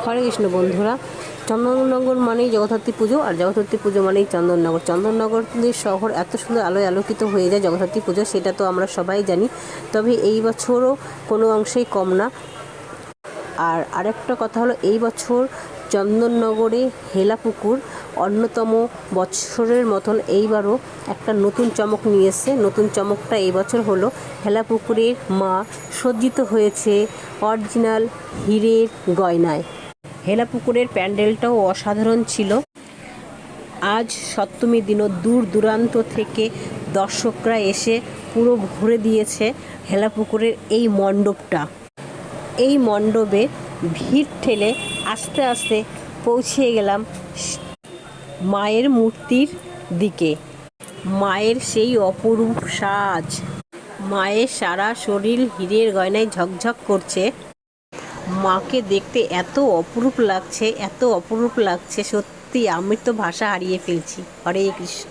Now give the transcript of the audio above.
হরে কৃষ্ণ বন্ধুরা, চন্দননগর মানেই জগদ্ধাত্রী পুজো, আর জগদ্ধাত্রী পুজো মানেই চন্দননগর। চন্দননগরের শহর এত সুন্দর আলোয় আলোকিত হয়ে যায় জগদ্ধাত্রী পুজো, সেটা তো আমরা সবাই জানি। তবে এই বছরও কোনো অংশেই কম না। আর আরেকটা কথা হলো, এই বছর চন্দননগরে হেলাপুকুর অন্যতম বছরের মতন এইবারও একটা নতুন চমক নিয়ে এসেছে। নতুন চমকটা এই বছর হলো, হেলাপুকুরের মা সজ্জিত হয়েছে অরিজিনাল হীরের গয়নায়। হেলাপুকুরের প্যান্ডেলটাও অসাধারণ ছিল। আজ সপ্তমীর দিনও দূর দূরান্ত থেকে দর্শকরা এসে পুরো ভরে দিয়েছে হেলাপুকুরের এই মণ্ডপটা। এই মণ্ডপে ভিড় ঠেলে আস্তে আস্তে পৌঁছে গেলাম মায়ের মূর্তির দিকে। মায়ের সেই অপরূপ সাজ, মায়ের সারা শরীর হীরের গয়নায় ঝকঝক করছে। মাকে দেখতে এত অপরূপ লাগছে, এত অপরূপ লাগছে, সত্যি আমি তো ভাষা হারিয়ে ফেলছি। হরে কৃষ্ণ।